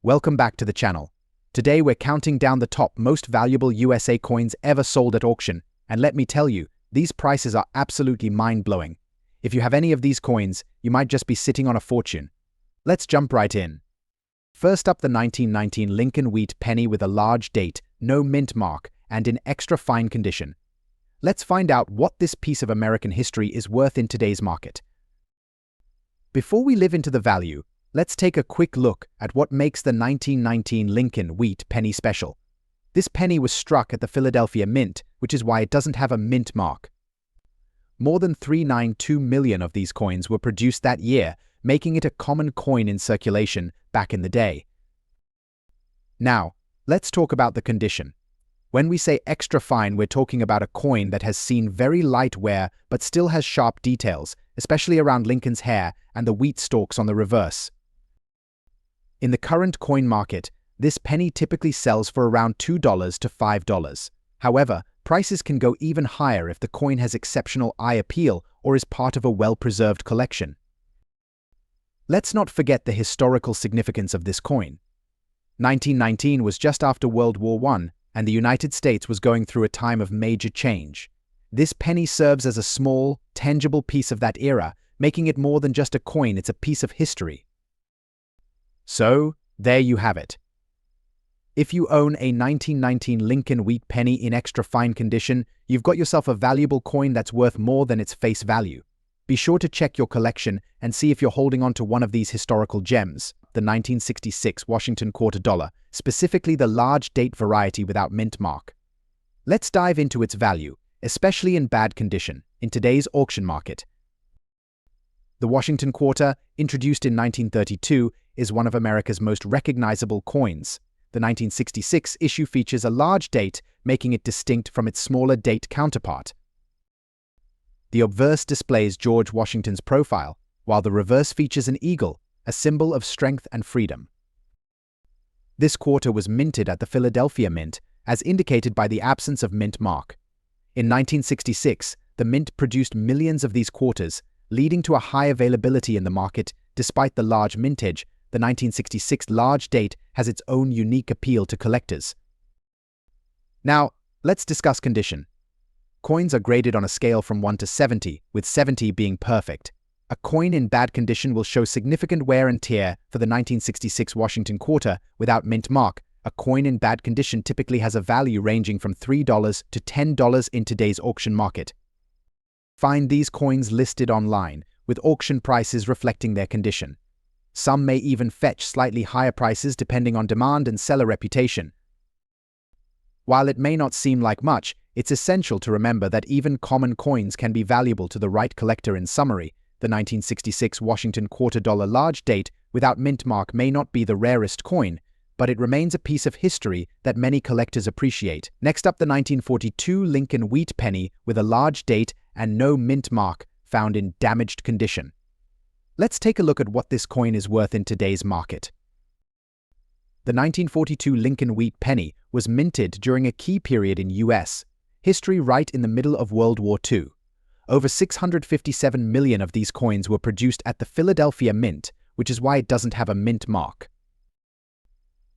Welcome back to the channel. Today we're counting down the top most valuable USA coins ever sold at auction, and let me tell you, these prices are absolutely mind-blowing. If you have any of these coins, you might just be sitting on a fortune. Let's jump right in. First up, the 1919 Lincoln Wheat penny with a large date, no mint mark, and in extra fine condition. Let's find out what this piece of American history is worth in today's market. Before we live into the value, let's take a quick look at what makes the 1919 Lincoln Wheat penny special. This penny was struck at the Philadelphia Mint, which is why it doesn't have a mint mark. More than 392 million of these coins were produced that year, making it a common coin in circulation back in the day. Now, let's talk about the condition. When we say extra fine, we're talking about a coin that has seen very light wear but still has sharp details, especially around Lincoln's hair and the wheat stalks on the reverse. In the current coin market, this penny typically sells for around $2 to $5. However, prices can go even higher if the coin has exceptional eye appeal or is part of a well-preserved collection. Let's not forget the historical significance of this coin. 1919 was just after World War I, and the United States was going through a time of major change. This penny serves as a small, tangible piece of that era, making it more than just a coin, it's a piece of history. So, there you have it. If you own a 1919 Lincoln Wheat penny in extra fine condition, you've got yourself a valuable coin that's worth more than its face value. Be sure to check your collection and see if you're holding on to one of these historical gems, the 1966 Washington quarter dollar, specifically the large date variety without mint mark. Let's dive into its value, especially in bad condition, in today's auction market. The Washington quarter, introduced in 1932, is one of America's most recognizable coins. The 1966 issue features a large date, making it distinct from its smaller date counterpart. The obverse displays George Washington's profile, while the reverse features an eagle, a symbol of strength and freedom. This quarter was minted at the Philadelphia Mint, as indicated by the absence of mint mark. In 1966, the Mint produced millions of these quarters, leading to a high availability in the market. Despite the large mintage, the 1966 large date has its own unique appeal to collectors. Now, let's discuss condition. Coins are graded on a scale from 1 to 70, with 70 being perfect. A coin in bad condition will show significant wear and tear. For the 1966 Washington quarter without mint mark, a coin in bad condition typically has a value ranging from $3 to $10 in today's auction market. Find these coins listed online, with auction prices reflecting their condition. Some may even fetch slightly higher prices depending on demand and seller reputation. While it may not seem like much, it's essential to remember that even common coins can be valuable to the right collector. In summary, the 1966 Washington quarter dollar large date without mint mark may not be the rarest coin, but it remains a piece of history that many collectors appreciate. Next up, the 1942 Lincoln Wheat penny with a large date and no mint mark, found in damaged condition. Let's take a look at what this coin is worth in today's market. The 1942 Lincoln Wheat penny was minted during a key period in U.S. history right in the middle of World War II. Over 657 million of these coins were produced at the Philadelphia Mint, which is why it doesn't have a mint mark.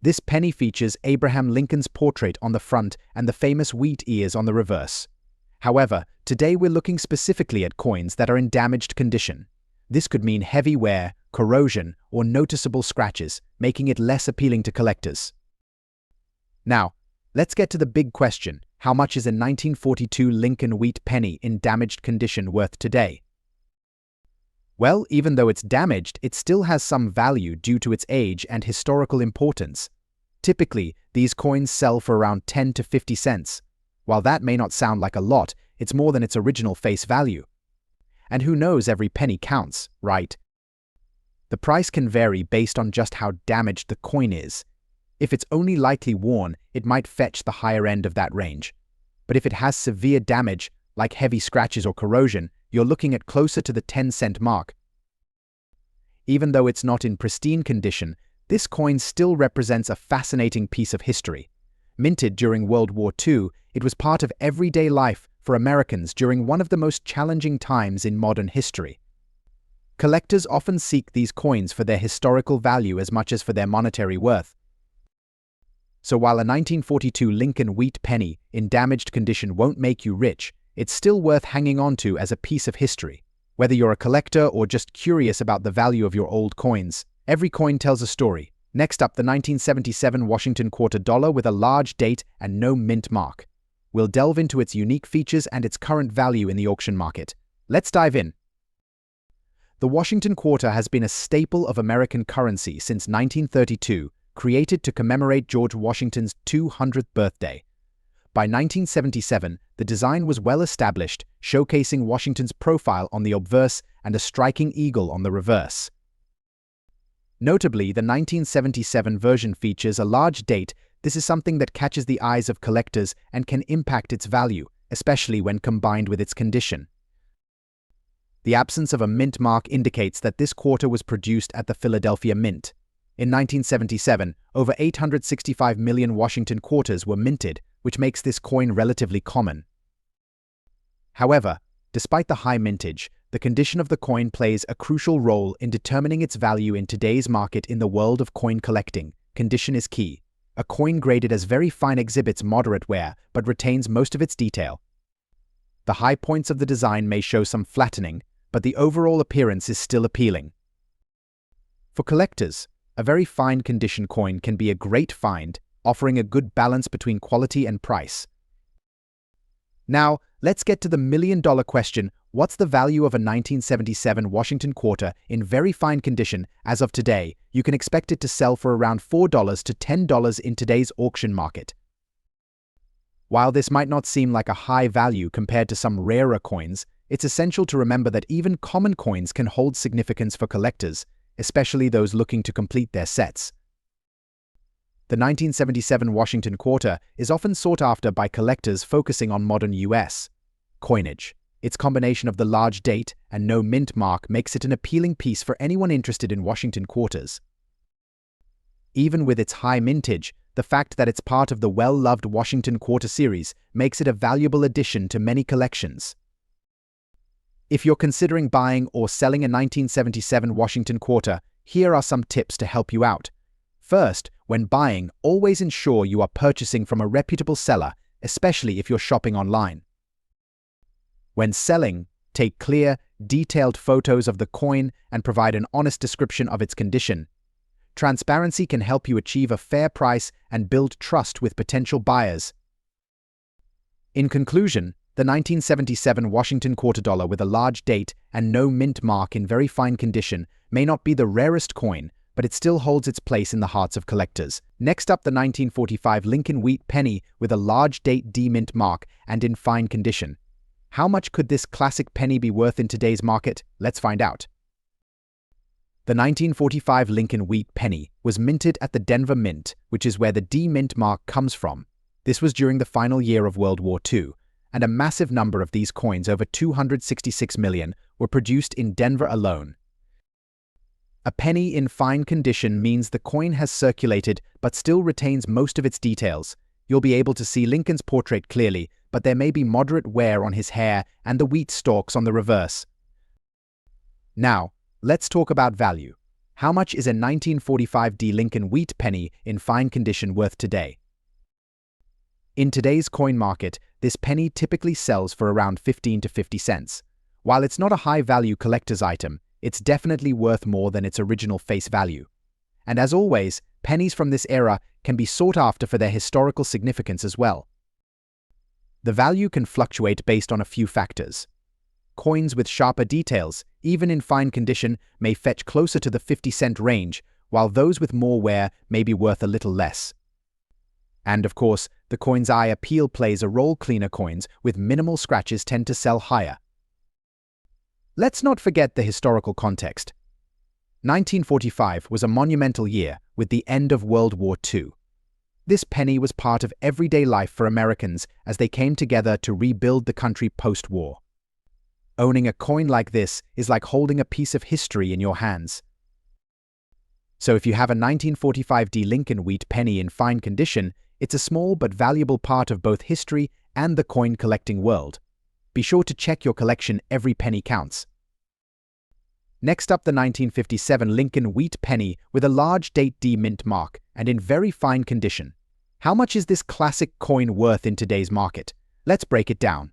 This penny features Abraham Lincoln's portrait on the front and the famous wheat ears on the reverse. However, today we're looking specifically at coins that are in damaged condition. This could mean heavy wear, corrosion, or noticeable scratches, making it less appealing to collectors. Now, let's get to the big question. How much is a 1942 Lincoln Wheat penny in damaged condition worth today? Well, even though it's damaged, it still has some value due to its age and historical importance. Typically, these coins sell for around 10 to 50 cents. While that may not sound like a lot, it's more than its original face value. And who knows, every penny counts, right? The price can vary based on just how damaged the coin is. If it's only lightly worn, it might fetch the higher end of that range. But if it has severe damage, like heavy scratches or corrosion, you're looking at closer to the 10-cent mark. Even though it's not in pristine condition, this coin still represents a fascinating piece of history. Minted during World War II, it was part of everyday life for Americans during one of the most challenging times in modern history. Collectors often seek these coins for their historical value as much as for their monetary worth. So while a 1942 Lincoln wheat penny in damaged condition won't make you rich, it's still worth hanging on to as a piece of history. Whether you're a collector or just curious about the value of your old coins, every coin tells a story. Next up, the 1977 Washington quarter dollar with a large date and no mint mark. We'll delve into its unique features and its current value in the auction market. Let's dive in. The Washington quarter has been a staple of American currency since 1932, created to commemorate George Washington's 200th birthday. By 1977, the design was well established, showcasing Washington's profile on the obverse and a striking eagle on the reverse. Notably, the 1977 version features a large date. This is something that catches the eyes of collectors and can impact its value, especially when combined with its condition. The absence of a mint mark indicates that this quarter was produced at the Philadelphia Mint. In 1977, over 865 million Washington quarters were minted, which makes this coin relatively common. However, despite the high mintage, the condition of the coin plays a crucial role in determining its value in today's market. In the world of coin collecting, condition is key. A coin graded as very fine exhibits moderate wear but retains most of its detail. The high points of the design may show some flattening, but the overall appearance is still appealing. For collectors, a very fine condition coin can be a great find, offering a good balance between quality and price. Now, let's get to the million-dollar question: what's the value of a 1977 Washington quarter in very fine condition? As of today, you can expect it to sell for around $4 to $10 in today's auction market. While this might not seem like a high value compared to some rarer coins, it's essential to remember that even common coins can hold significance for collectors, especially those looking to complete their sets. The 1977 Washington quarter is often sought after by collectors focusing on modern U.S. coinage. Its combination of the large date and no mint mark makes it an appealing piece for anyone interested in Washington quarters. Even with its high mintage, the fact that it's part of the well-loved Washington quarter series makes it a valuable addition to many collections. If you're considering buying or selling a 1977 Washington quarter, here are some tips to help you out. First, when buying, always ensure you are purchasing from a reputable seller, especially if you're shopping online. When selling, take clear, detailed photos of the coin and provide an honest description of its condition. Transparency can help you achieve a fair price and build trust with potential buyers. In conclusion, the 1977 Washington quarter dollar with a large date and no mint mark in very fine condition may not be the rarest coin, but it still holds its place in the hearts of collectors. Next up, the 1945 Lincoln wheat penny with a large date D-mint mark and in fine condition. How much could this classic penny be worth in today's market? Let's find out. The 1945 Lincoln wheat penny was minted at the Denver Mint, which is where the D-mint mark comes from. This was during the final year of World War II, and a massive number of these coins, over 266 million, were produced in Denver alone. A penny in fine condition means the coin has circulated but still retains most of its details. You'll be able to see Lincoln's portrait clearly, but there may be moderate wear on his hair and the wheat stalks on the reverse. Now, let's talk about value. How much is a 1945 D Lincoln wheat penny in fine condition worth today? In today's coin market, this penny typically sells for around 15 to 50 cents. While it's not a high-value collector's item, it's definitely worth more than its original face value. And as always, pennies from this era can be sought after for their historical significance as well. The value can fluctuate based on a few factors. Coins with sharper details, even in fine condition, may fetch closer to the 50-cent range, while those with more wear may be worth a little less. And of course, the coin's eye appeal plays a role. Cleaner coins with minimal scratches tend to sell higher. Let's not forget the historical context. 1945 was a monumental year with the end of World War II. This penny was part of everyday life for Americans as they came together to rebuild the country post-war. Owning a coin like this is like holding a piece of history in your hands. So if you have a 1945 D Lincoln wheat penny in fine condition, it's a small but valuable part of both history and the coin collecting world. Be sure to check your collection. Every penny counts. Next up, the 1957 Lincoln wheat penny with a large date D mint mark and in very fine condition. How much is this classic coin worth in today's market? Let's break it down.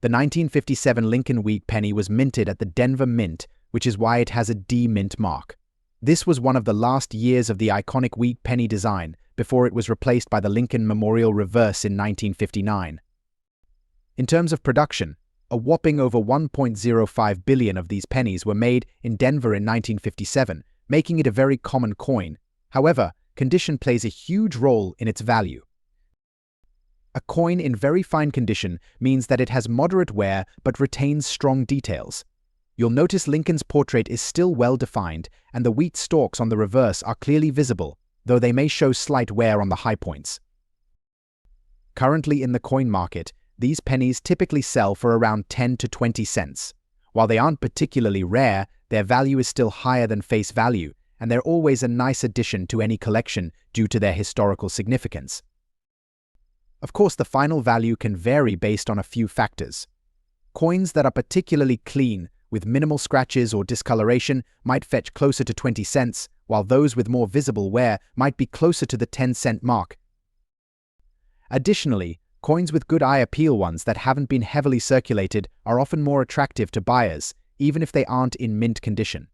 The 1957 Lincoln wheat penny was minted at the Denver Mint, which is why it has a D mint mark. This was one of the last years of the iconic wheat penny design before it was replaced by the Lincoln Memorial Reverse in 1959. In terms of production, a whopping over 1.05 billion of these pennies were made in Denver in 1957, making it a very common coin. However, condition plays a huge role in its value. A coin in very fine condition means that it has moderate wear but retains strong details. You'll notice Lincoln's portrait is still well defined and the wheat stalks on the reverse are clearly visible, though they may show slight wear on the high points. Currently in the coin market, these pennies typically sell for around 10 to 20 cents. While they aren't particularly rare, their value is still higher than face value, and they're always a nice addition to any collection due to their historical significance. Of course, the final value can vary based on a few factors. Coins that are particularly clean, with minimal scratches or discoloration, might fetch closer to 20 cents, while those with more visible wear might be closer to the 10-cent mark. Additionally, coins with good eye appeal, ones that haven't been heavily circulated, are often more attractive to buyers, even if they aren't in mint condition.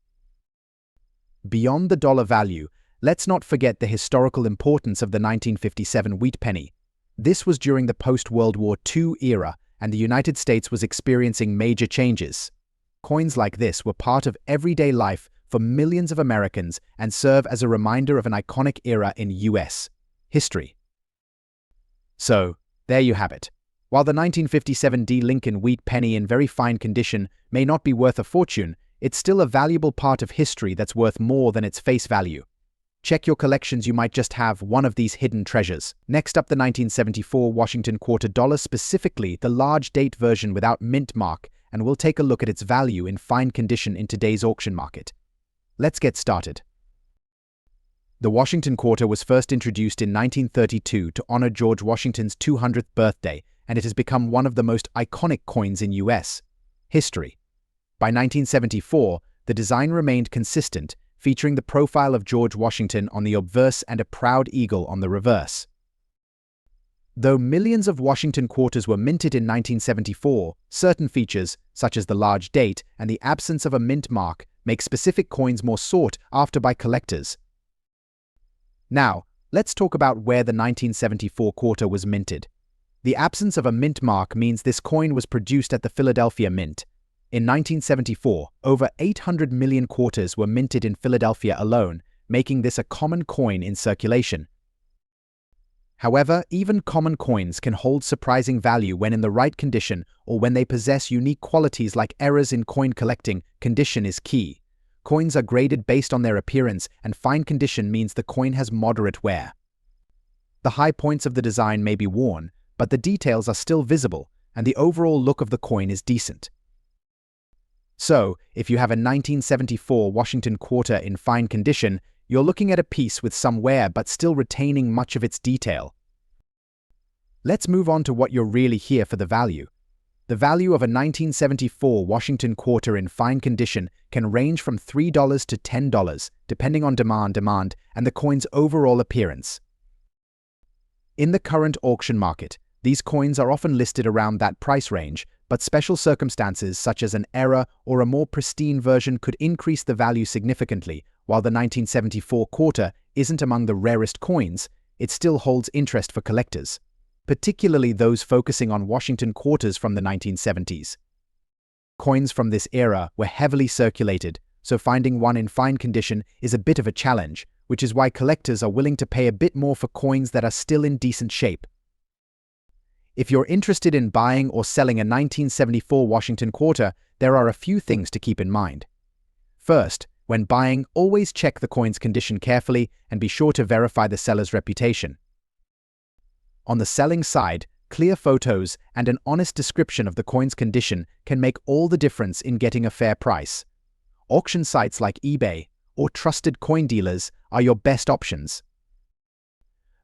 Beyond the dollar value, let's not forget the historical importance of the 1957 wheat penny. This was during the post-World War II era, and the United States was experiencing major changes. Coins like this were part of everyday life for millions of Americans and serve as a reminder of an iconic era in U.S. history. So, there you have it. While the 1957 D Lincoln wheat penny in very fine condition may not be worth a fortune, it's still a valuable part of history that's worth more than its face value. Check your collections, you might just have one of these hidden treasures. Next up, the 1974 Washington quarter dollar, specifically the large date version without mint mark, and we'll take a look at its value in fine condition in today's auction market. Let's get started. The Washington quarter was first introduced in 1932 to honor George Washington's 200th birthday, and it has become one of the most iconic coins in U.S. history. By 1974, the design remained consistent, featuring the profile of George Washington on the obverse and a proud eagle on the reverse. Though millions of Washington quarters were minted in 1974, certain features, such as the large date and the absence of a mint mark, make specific coins more sought after by collectors. Now, let's talk about where the 1974 quarter was minted. The absence of a mint mark means this coin was produced at the Philadelphia Mint. In 1974, over 800 million quarters were minted in Philadelphia alone, making this a common coin in circulation. However, even common coins can hold surprising value when in the right condition or when they possess unique qualities like errors in coin collecting. Condition is key. Coins are graded based on their appearance, and fine condition means the coin has moderate wear. The high points of the design may be worn, but the details are still visible, and the overall look of the coin is decent. So, if you have a 1974 Washington quarter in fine condition, you're looking at a piece with some wear but still retaining much of its detail. Let's move on to what you're really here for: the value. The value of a 1974 Washington quarter in fine condition can range from $3 to $10, depending on demand and the coin's overall appearance. In the current auction market, these coins are often listed around that price range, but special circumstances such as an error or a more pristine version could increase the value significantly. While the 1974 quarter isn't among the rarest coins, it still holds interest for collectors, particularly those focusing on Washington quarters from the 1970s. Coins from this era were heavily circulated, so finding one in fine condition is a bit of a challenge, which is why collectors are willing to pay a bit more for coins that are still in decent shape. If you're interested in buying or selling a 1974 Washington quarter, there are a few things to keep in mind. First, when buying, always check the coin's condition carefully and be sure to verify the seller's reputation. On the selling side, clear photos and an honest description of the coin's condition can make all the difference in getting a fair price. Auction sites like eBay or trusted coin dealers are your best options.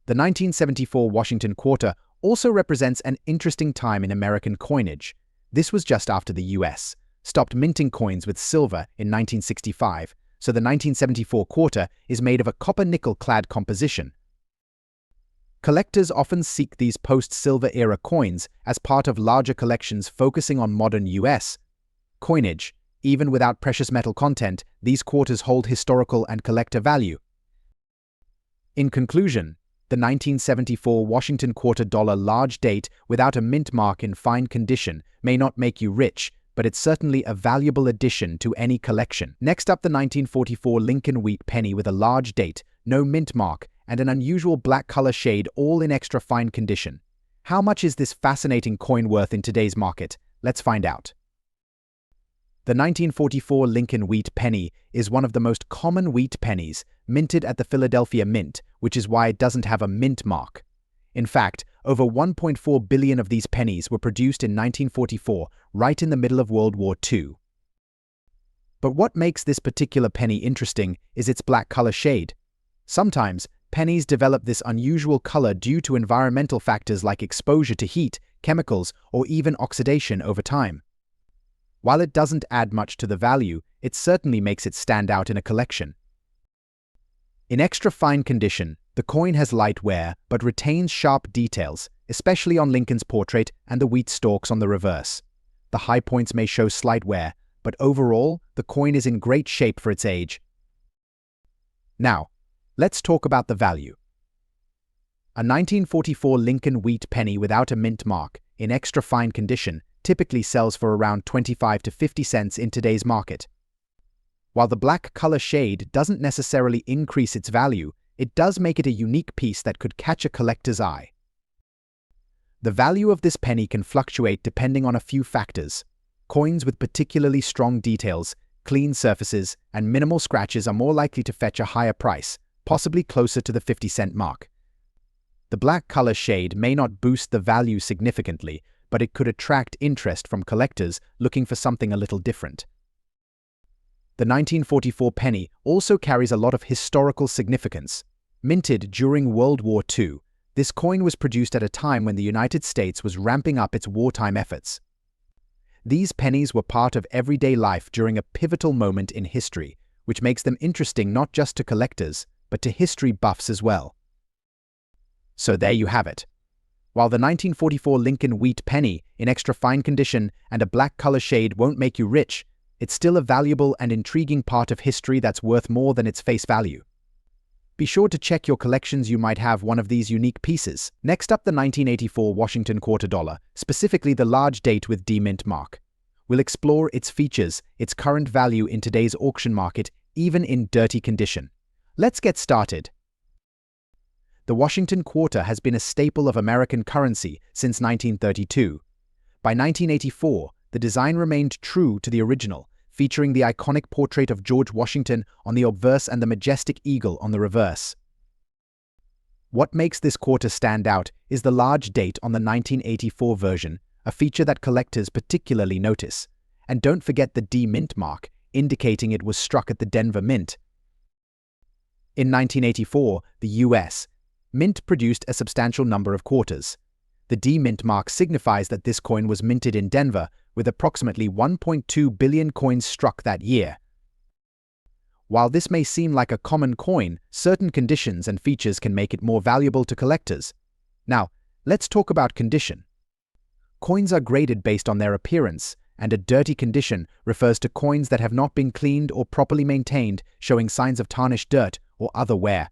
The 1974 Washington quarter also represents an interesting time in American coinage. This was just after the U.S. stopped minting coins with silver in 1965, so the 1974 quarter is made of a copper-nickel-clad composition. Collectors often seek these post-silver era coins as part of larger collections focusing on modern US coinage. Even without precious metal content, these quarters hold historical and collector value. In conclusion, the 1974 Washington quarter dollar large date without a mint mark in fine condition may not make you rich, but it's certainly a valuable addition to any collection. Next up, the 1944 Lincoln wheat penny with a large date, no mint mark, and an unusual black color shade, all in extra fine condition. How much is this fascinating coin worth in today's market? Let's find out. The 1944 Lincoln wheat penny is one of the most common wheat pennies, minted at the Philadelphia Mint, which is why it doesn't have a mint mark. In fact, over 1.4 billion of these pennies were produced in 1944, right in the middle of World War II. But what makes this particular penny interesting is its black color shade. Sometimes, pennies develop this unusual color due to environmental factors like exposure to heat, chemicals, or even oxidation over time. While it doesn't add much to the value, it certainly makes it stand out in a collection. In extra fine condition, the coin has light wear but retains sharp details, especially on Lincoln's portrait and the wheat stalks on the reverse. The high points may show slight wear, but overall, the coin is in great shape for its age. Now, let's talk about the value. A 1944 Lincoln wheat penny without a mint mark, in extra fine condition, typically sells for around 25 to 50 cents in today's market. While the black color shade doesn't necessarily increase its value, it does make it a unique piece that could catch a collector's eye. The value of this penny can fluctuate depending on a few factors. Coins with particularly strong details, clean surfaces, and minimal scratches are more likely to fetch a higher price, possibly closer to the 50-cent mark. The black color shade may not boost the value significantly, but it could attract interest from collectors looking for something a little different. The 1944 penny also carries a lot of historical significance. Minted during World War II, this coin was produced at a time when the United States was ramping up its wartime efforts. These pennies were part of everyday life during a pivotal moment in history, which makes them interesting not just to collectors, but to history buffs as well. So there you have it. While the 1944 Lincoln wheat penny, in extra fine condition and a black color shade, won't make you rich, it's still a valuable and intriguing part of history that's worth more than its face value. Be sure to check your collections, you might have one of these unique pieces. Next up, the 1984 Washington quarter dollar, specifically the large date with D-mint mark. We'll explore its features, its current value in today's auction market, even in dirty condition. Let's get started. The Washington quarter has been a staple of American currency since 1932. By 1984, the design remained true to the original, featuring the iconic portrait of George Washington on the obverse and the majestic eagle on the reverse. What makes this quarter stand out is the large date on the 1984 version, a feature that collectors particularly notice. And don't forget the D-mint mark, indicating it was struck at the Denver Mint. In 1984, the U.S. Mint produced a substantial number of quarters. The D-mint mark signifies that this coin was minted in Denver, with approximately 1.2 billion coins struck that year. While this may seem like a common coin, certain conditions and features can make it more valuable to collectors. Now, let's talk about condition. Coins are graded based on their appearance, and a dirty condition refers to coins that have not been cleaned or properly maintained, showing signs of tarnished dirt or other wear.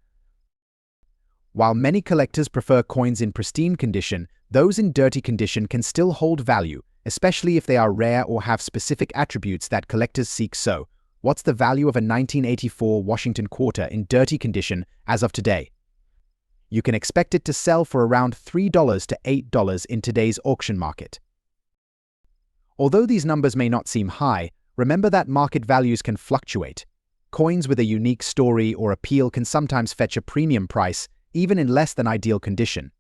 While many collectors prefer coins in pristine condition, those in dirty condition can still hold value, especially if they are rare or have specific attributes that collectors seek. So, what's the value of a 1984 Washington quarter in dirty condition as of today? You can expect it to sell for around $3 to $8 in today's auction market. Although these numbers may not seem high, remember that market values can fluctuate. Coins with a unique story or appeal can sometimes fetch a premium price, even in less than ideal condition.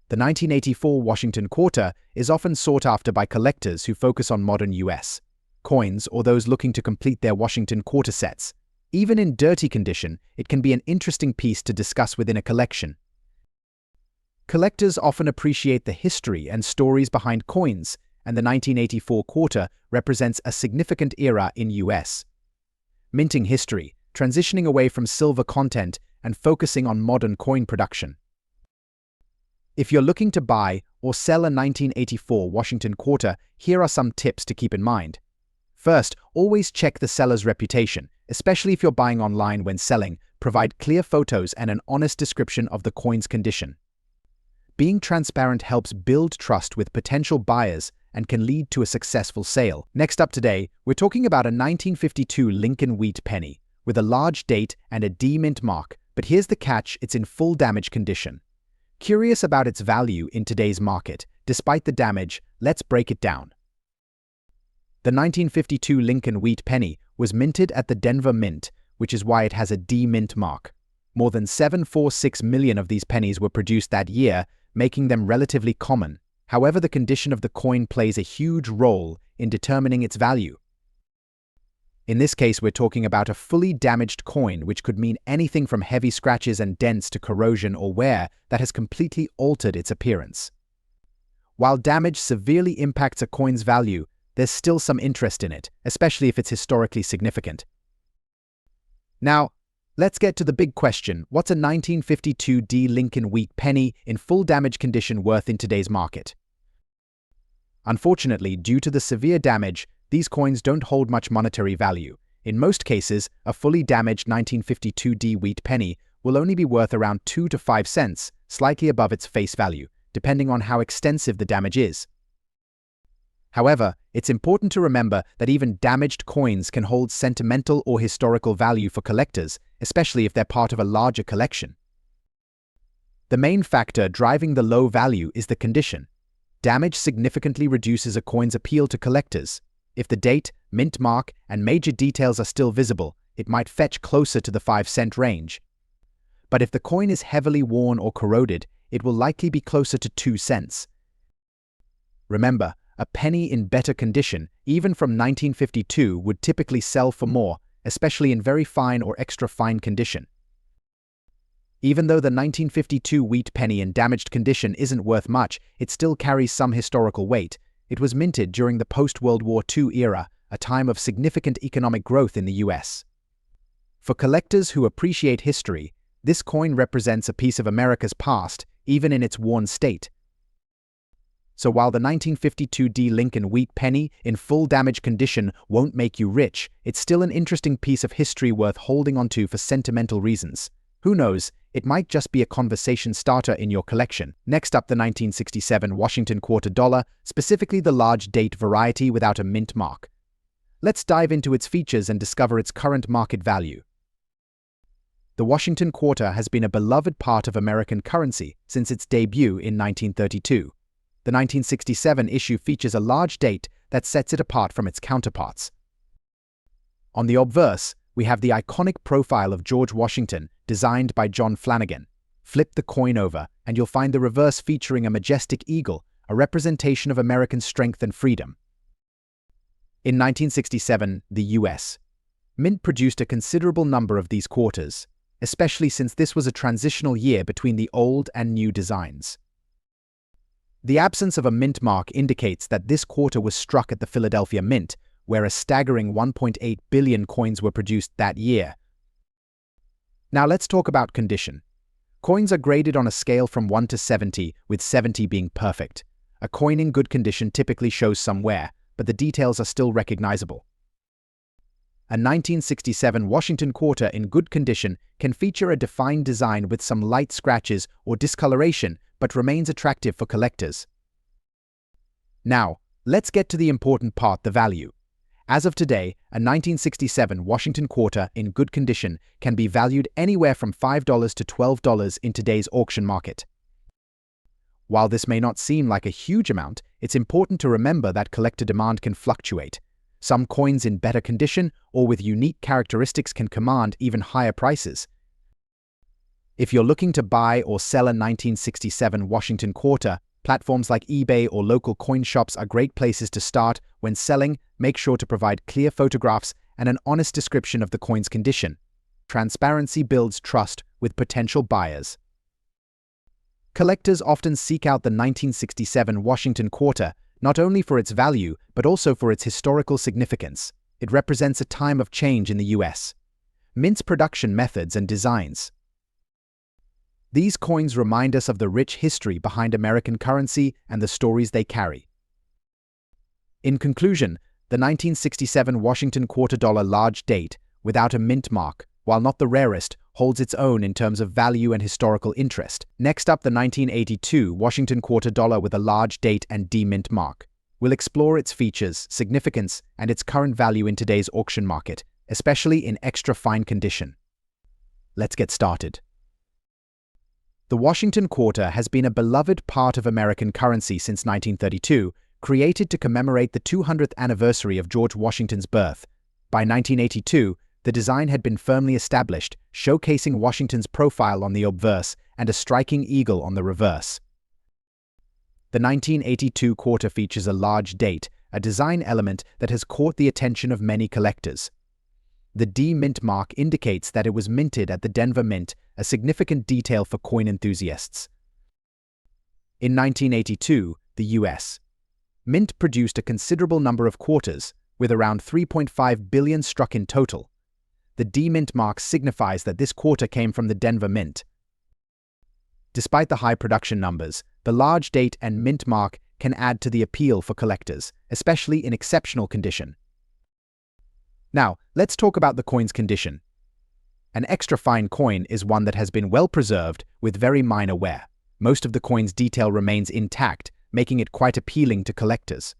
The 1984 Washington quarter is often sought after by collectors who focus on modern US coins or those looking to complete their Washington quarter sets. Even in dirty condition, it can be an interesting piece to discuss within a collection. Collectors often appreciate the history and stories behind coins, and the 1984 quarter represents a significant era in US minting history, transitioning away from silver content and focusing on modern coin production. If you're looking to buy or sell a 1984 Washington quarter, here are some tips to keep in mind. First, always check the seller's reputation, especially if you're buying online. When selling, provide clear photos and an honest description of the coin's condition. Being transparent helps build trust with potential buyers and can lead to a successful sale. Next up today, we're talking about a 1952 Lincoln wheat penny with a large date and a D mint mark, but here's the catch: it's in full damage condition. Curious about its value in today's market? Despite the damage, let's break it down. The 1952 Lincoln wheat penny was minted at the Denver Mint, which is why it has a D mint mark. More than 746 million of these pennies were produced that year, making them relatively common. However, the condition of the coin plays a huge role in determining its value. In this case, we're talking about a fully damaged coin, which could mean anything from heavy scratches and dents to corrosion or wear that has completely altered its appearance. While damage severely impacts a coin's value, there's still some interest in it, especially if it's historically significant. Now, let's get to the big question: what's a 1952 D Lincoln wheat penny in full damage condition worth in today's market? Unfortunately, due to the severe damage, these coins don't hold much monetary value. In most cases, a fully damaged 1952 D wheat penny will only be worth around 2 to 5 cents, slightly above its face value, depending on how extensive the damage is. However, it's important to remember that even damaged coins can hold sentimental or historical value for collectors, especially if they're part of a larger collection. The main factor driving the low value is the condition. Damage significantly reduces a coin's appeal to collectors. If the date, mint mark, and major details are still visible, it might fetch closer to the 5-cent range. But if the coin is heavily worn or corroded, it will likely be closer to 2 cents. Remember, a penny in better condition, even from 1952, would typically sell for more, especially in very fine or extra fine condition. Even though the 1952 wheat penny in damaged condition isn't worth much, it still carries some historical weight. It was minted during the post-World War II era, a time of significant economic growth in the US. For collectors who appreciate history, this coin represents a piece of America's past, even in its worn state. So while the 1952 D Lincoln wheat penny in full damage condition won't make you rich, it's still an interesting piece of history worth holding onto for sentimental reasons. Who knows, it might just be a conversation starter in your collection. Next up, the 1967 Washington quarter dollar, specifically the large date variety without a mint mark. Let's dive into its features and discover its current market value. The Washington quarter has been a beloved part of American currency since its debut in 1932. The 1967 issue features a large date that sets it apart from its counterparts. On the obverse, we have the iconic profile of George Washington, designed by John Flanagan. Flip the coin over, and you'll find the reverse featuring a majestic eagle, a representation of American strength and freedom. In 1967, the US Mint produced a considerable number of these quarters, especially since this was a transitional year between the old and new designs. The absence of a mint mark indicates that this quarter was struck at the Philadelphia Mint, where a staggering 1.8 billion coins were produced that year. Now let's talk about condition. Coins are graded on a scale from 1 to 70, with 70 being perfect. A coin in good condition typically shows some wear, but the details are still recognizable. A 1967 Washington quarter in good condition can feature a defined design with some light scratches or discoloration, but remains attractive for collectors. Now, let's get to the important part: the value. As of today, a 1967 Washington quarter in good condition can be valued anywhere from $5 to $12 in today's auction market. While this may not seem like a huge amount, it's important to remember that collector demand can fluctuate. Some coins in better condition or with unique characteristics can command even higher prices. If you're looking to buy or sell a 1967 Washington quarter, platforms like eBay or local coin shops are great places to start. When selling, make sure to provide clear photographs and an honest description of the coin's condition. Transparency builds trust with potential buyers. Collectors often seek out the 1967 Washington quarter not only for its value, but also for its historical significance. It represents a time of change in the US. Mint's production methods and designs. These coins remind us of the rich history behind American currency and the stories they carry. In conclusion, the 1967 Washington $quarter large date, without a mint mark, while not the rarest, holds its own in terms of value and historical interest. Next up, the 1982 Washington $quarter with a large date and D-mint mark. We'll explore its features, significance, and its current value in today's auction market, especially in extra fine condition. Let's get started. The Washington quarter has been a beloved part of American currency since 1932, created to commemorate the 200th anniversary of George Washington's birth. By 1982, the design had been firmly established, showcasing Washington's profile on the obverse and a striking eagle on the reverse. The 1982 quarter features a large date, a design element that has caught the attention of many collectors. The D-Mint mark indicates that it was minted at the Denver Mint, a significant detail for coin enthusiasts. In 1982, the U.S. Mint produced a considerable number of quarters, with around 3.5 billion struck in total. The D-Mint mark signifies that this quarter came from the Denver Mint. Despite the high production numbers, the large date and mint mark can add to the appeal for collectors, especially in exceptional condition. Now, let's talk about the coin's condition. An extra fine coin is one that has been well preserved with very minor wear. Most of the coin's detail remains intact, making it quite appealing to collectors.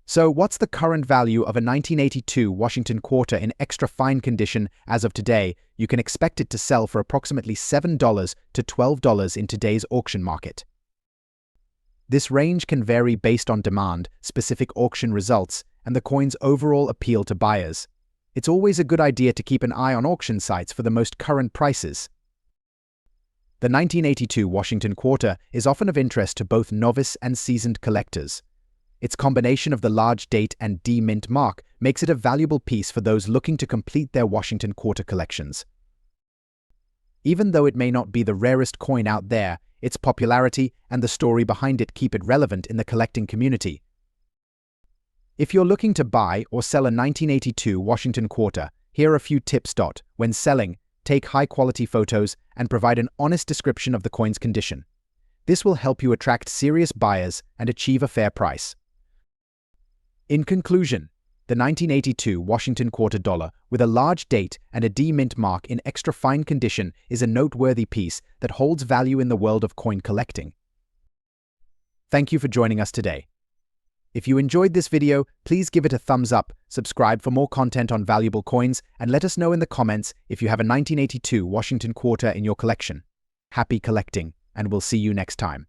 So, what's the current value of a 1982 Washington quarter in extra fine condition as of today? You can expect it to sell for approximately $7 to $12 in today's auction market. This range can vary based on demand, specific auction results, and the coin's overall appeal to buyers. It's always a good idea to keep an eye on auction sites for the most current prices. The 1982 Washington quarter is often of interest to both novice and seasoned collectors. Its combination of the large date and D-Mint mark makes it a valuable piece for those looking to complete their Washington quarter collections. Even though it may not be the rarest coin out there, its popularity and the story behind it keep it relevant in the collecting community. If you're looking to buy or sell a 1982 Washington quarter, here are a few tips. When selling, take high-quality photos and provide an honest description of the coin's condition. This will help you attract serious buyers and achieve a fair price. In conclusion, the 1982 Washington quarter with a large date and a D-Mint mark in extra fine condition is a noteworthy piece that holds value in the world of coin collecting. Thank you for joining us today. If you enjoyed this video, please give it a thumbs up, subscribe for more content on valuable coins, and let us know in the comments if you have a 1982 Washington quarter in your collection. Happy collecting, and we'll see you next time.